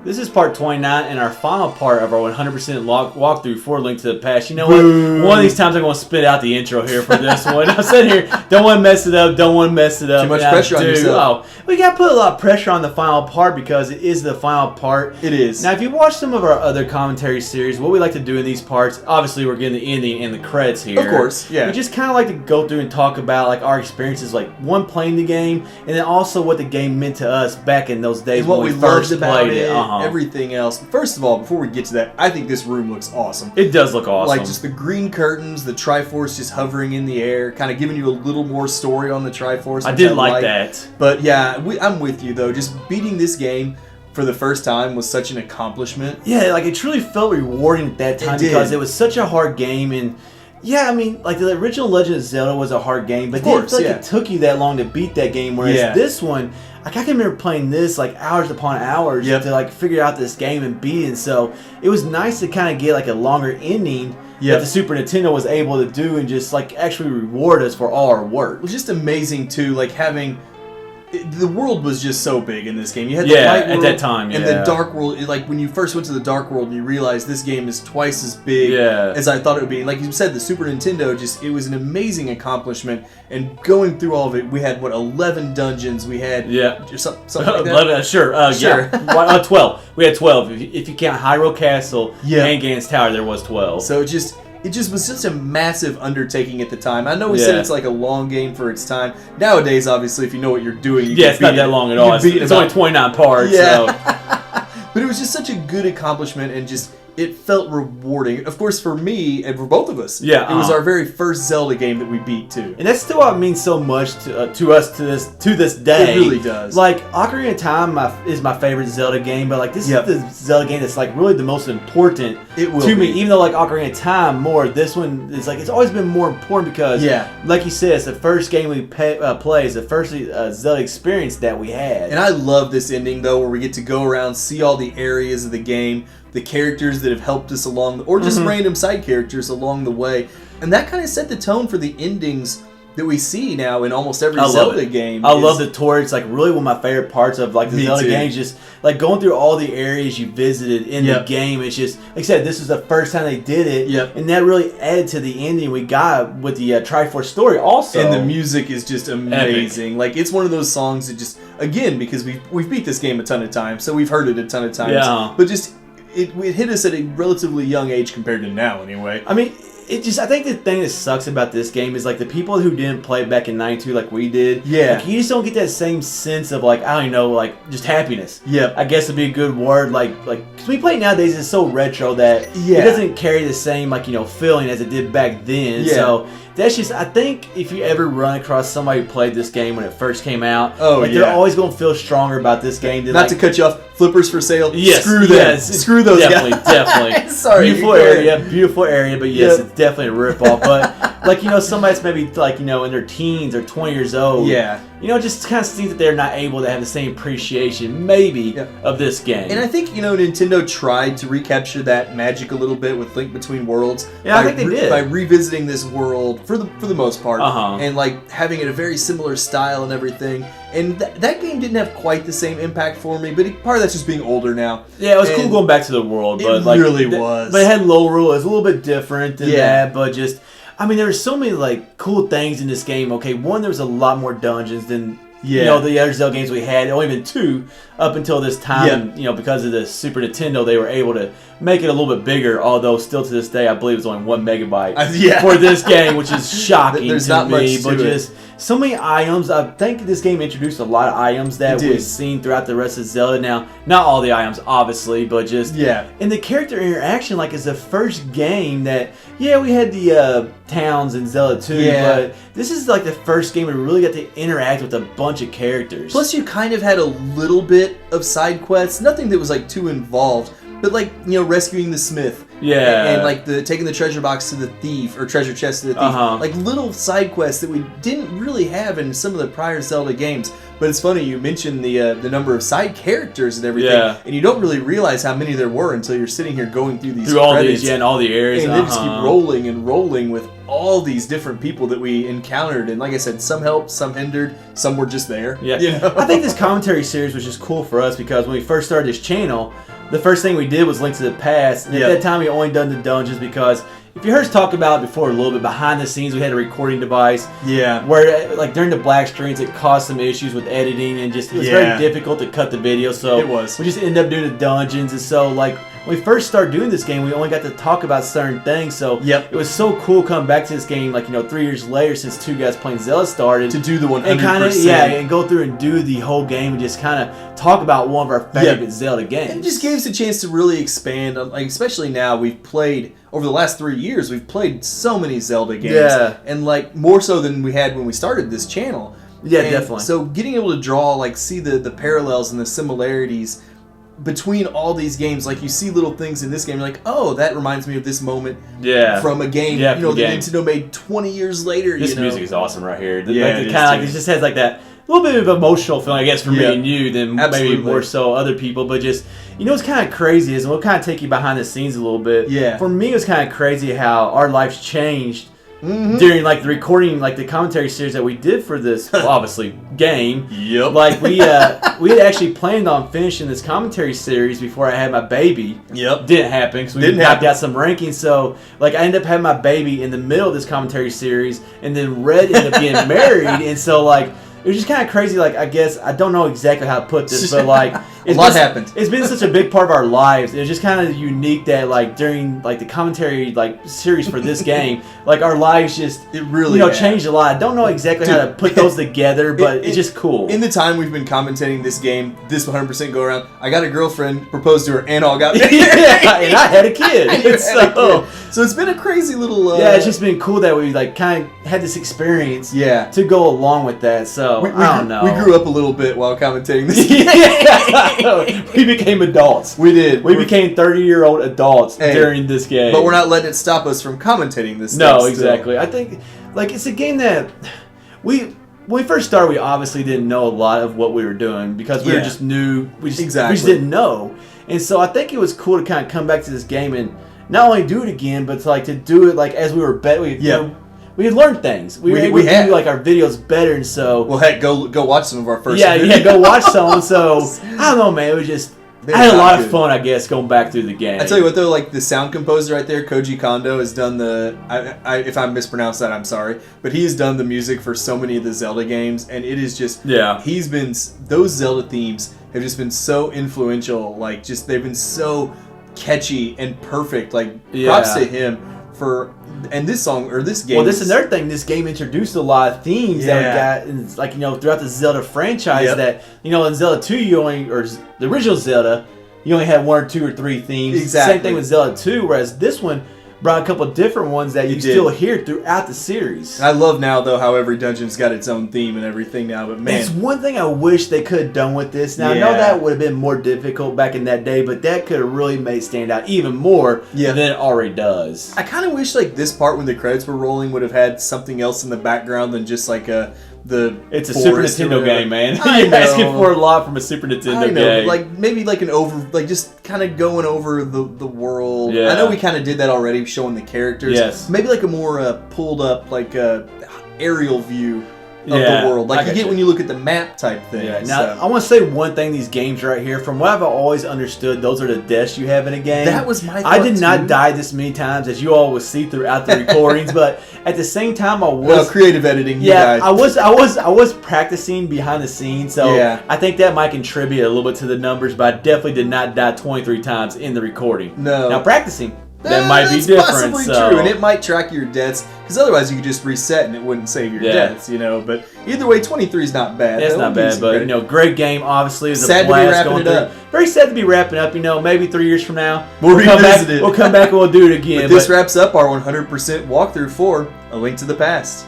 This is part 29 and our final part of our 100% walkthrough for Link to the Past. You know what? One of these times I'm going to spit out the intro here for this one. I'm sitting here, don't want to mess it up, Too much pressure on yourself. Oh, we got to put a lot of pressure on the final part because it is the final part. It is. Now, if you watch some of our other commentary series, what we like to do in these parts, obviously we're getting the ending and the credits here. Of course, yeah. We just kind of like to go through and talk about like our experiences, like one, playing the game, and then also what the game meant to us back in those days and what when we first loved about played it. Uh-huh. Everything else. First of all, before we get to that, I think this room looks awesome. It does look awesome. Like just the green curtains, the Triforce just hovering in the air, kind of giving you a little more story on the Triforce. I did like that. But yeah, I'm with you though. Just beating this game for the first time was such an accomplishment. Yeah, like it truly felt rewarding at that time because it was such a hard game. And yeah, I mean, like the original Legend of Zelda was a hard game, but it took you that long to beat that game. Whereas this one, like I can remember playing this like hours upon hours to like figure out this game and beat it. And so it was nice to kind of get like a longer ending that the Super Nintendo was able to do and just like actually reward us for all our work. It was just amazing too, like having. The world was just so big in this game. You had the light world at that time, and the dark world. Like when you first went to the dark world, you realize this game is twice as big as I thought it would be. Like you said, the Super Nintendo it was an amazing accomplishment. And going through all of it, we had 11 dungeons. We had something like that. 11, sure. 12. We had 12. If you count Hyrule Castle and Ganon's Tower, there was 12. So it just was such a massive undertaking at the time. I know we said it's like a long game for its time. Nowadays, obviously, if you know what you're doing, it's not that long at all. It's only 29 parts. Yeah. So. But it was just such a good accomplishment and just it felt rewarding. Of course, for me and for both of us, it was our very first Zelda game that we beat too. And that's still what means so much to us to this day. It really does. Like Ocarina of Time is my favorite Zelda game, but like this is the Zelda game that's like really the most important to me. Even though like Ocarina of Time this one is like it's always been more important because like you said, it's the first game we play, it's the first Zelda experience that we had. And I love this ending though, where we get to go around, see all the areas of the game, the characters that have helped us along, or just random side characters along the way. And that kind of set the tone for the endings that we see now in almost every Zelda game. I love the tour. It's like really one of my favorite parts of like the Zelda games. Just like going through all the areas you visited in the game. It's just, like I said, this was the first time they did it. And that really added to the ending we got with the Triforce story also. And the music is just amazing. Epic. Like it's one of those songs that just, again, because we've beat this game a ton of times, so we've heard it a ton of times. Yeah. But just, it hit us at a relatively young age compared to now anyway. I mean, I think the thing that sucks about this game is like the people who didn't play it back in '92 like we did. Like, you just don't get that same sense of like, I don't know, like just happiness. I guess would be a good word. Like because we play it nowadays, it's so retro that it doesn't carry the same like feeling as it did back then. So that's just, I think if you ever run across somebody who played this game when it first came out, they're always going to feel stronger about this game. Than, Not to cut you off, flippers for sale. Yes, screw them. Screw those guys. Definitely. Sorry. Beautiful area, but yes, it's definitely a ripoff. But like somebody that's maybe like in their teens or 20 years old. Just kind of see that they're not able to have the same appreciation maybe of this game. And I think Nintendo tried to recapture that magic a little bit with Link Between Worlds. I think they did by revisiting this world for the most part, and like having it a very similar style and everything. And that game didn't have quite the same impact for me, but part of that's just being older now. Yeah, it was cool going back to the world, but it really was. But it had low rule. It was a little bit different than that, but just. I mean, there were so many like cool things in this game. Okay, one, there was a lot more dungeons than the other Zelda games we had. Only been 2 up until this time. And, because of the Super Nintendo, they were able to make it a little bit bigger. Although still to this day, I believe it's only 1 megabyte for this game, which is shocking There's to not me. Much but to just so many items. I think this game introduced a lot of items that we've seen throughout the rest of Zelda. Now, not all the items, obviously, but just and the character interaction, like, is the first game that we had the towns in Zelda 2, but this is like the first game we really got to interact with a bunch of characters. Plus, you kind of had a little bit of side quests, nothing that was like too involved, but like rescuing the smith. And like taking the treasure box to the thief, or treasure chest to the thief. Like little side quests that we didn't really have in some of the prior Zelda games. But it's funny, you mentioned the number of side characters and everything, and you don't really realize how many there were until you're sitting here going through these all these, and all the areas. And they just keep rolling and rolling with all these different people that we encountered. And like I said, some helped, some hindered, some were just there. I think this commentary series was just cool for us because when we first started this channel, the first thing we did was Link to the Past. And at that time, we only done the dungeons because if you heard us talk about it before a little bit, behind the scenes, we had a recording device. Yeah. Where, like, during the black screens, it caused some issues with editing and just, it was very difficult to cut the video. So it was. We just ended up doing the dungeons. And so, like, when we first started doing this game, we only got to talk about certain things. So it was so cool coming back to this game, like, 3 years later since Two Guys Playing Zelda started. To do the 100%. And kind of, and go through and do the whole game and just kind of talk about one of our favorite Zelda games. It just gave us a chance to really expand on, like, especially now we've played, over the last 3 years, we've played so many Zelda games. Yeah. And, like, more so than we had when we started this channel. Yeah, and definitely. So getting able to draw, like, see the parallels and the similarities between all these games, like you see little things in this game, you're like, oh, that reminds me of this moment from a game, that Nintendo made 20 years later. This music is awesome right here. It just has like that little bit of emotional feeling, I guess, for me and you than maybe more so other people, but just, what's kind of crazy is, and we'll kind of take you behind the scenes a little bit. Yeah. For me, it was kind of crazy how our lives changed during, like, the recording, like, the commentary series that we did for this, obviously, game. Yep. Like, we had actually planned on finishing this commentary series before I had my baby. Yep. Didn't happen, because we knocked out some rankings. So, like, I ended up having my baby in the middle of this commentary series, and then Red ended up getting married, and so, like, it was just kind of crazy. Like, I guess I don't know exactly how to put this, but like a lot happened. It's been such a big part of our lives. It was just kind of unique that, like, during, like, the commentary, like, series for this game, like, our lives just changed a lot. I don't know exactly how to put those together, but it's just cool. In the time we've been commentating this game, this 100% go around, I got a girlfriend, proposed to her, and all got married. And I had a kid. So it's been a crazy little. It's just been cool that we, like, kind of had this experience. To go along with that. So I don't know. We grew up a little bit while commentating this game. We became adults. We did. We became 30-year-old adults during this game. But we're not letting it stop us from commentating this. No, exactly. I think, like, it's a game that when we first started, we obviously didn't know a lot of what we were doing because we were just new. We just didn't know. And so I think it was cool to kind of come back to this game and not only do it again, but to do it, like, as we were better. We had learned things. We were able to do, like, our videos better, and so. Well, heck, go watch some of our first. Go watch some. So I don't know, man. It was just. I had a lot of fun, I guess, going back through the game. I tell you what, though, like, the sound composer right there, Koji Kondo, has done the. If I mispronounced that, I'm sorry, but he has done the music for so many of the Zelda games, and it is just. He's been. Those Zelda themes have just been so influential. Like, just they've been so catchy and perfect. Like, props to him for. And this song, or this game... Well, this is another thing. This game introduced a lot of themes that we got, like, throughout the Zelda franchise that, in Zelda 2, or the original Zelda, you only had 1 or 2 or 3 themes. Exactly. Same thing with Zelda 2, whereas this one brought a couple of different ones that you still hear throughout the series. I love now, though, how every dungeon's got its own theme and everything now, but man... That's one thing I wish they could have done with this. Now, I know that would have been more difficult back in that day, but that could have really made it stand out even more than it already does. I kind of wish, like, this part when the credits were rolling would have had something else in the background than just, like, it's a Super Nintendo game, man. You're asking for a lot from a Super Nintendo game. Like, maybe like just kind of going over the world. I know we kind of did that already, showing the characters. Maybe like a more pulled up, like aerial view of the world, like you get when you look at the map type thing. Now, I want to say one thing: these games right here, from what I've always understood, those are the deaths you have in a game. That was my thought. I did not die this many times, as you all will see throughout the recordings, but at the same time, I was creative editing. I was practicing behind the scenes, so I think that might contribute a little bit to the numbers. But I definitely did not die 23 times in the recording. No, now practicing. That might be different. Possibly true, and it might track your deaths, because otherwise you could just reset and it wouldn't save your deaths, But either way, 23 is not bad. It's not bad, but great game. Obviously, it was sad a blast to be wrapping it up. Very sad to be wrapping up. Maybe 3 years from now we'll revisit it. We'll come back and we'll do it again. But this wraps up our 100% walkthrough for A Link to the Past.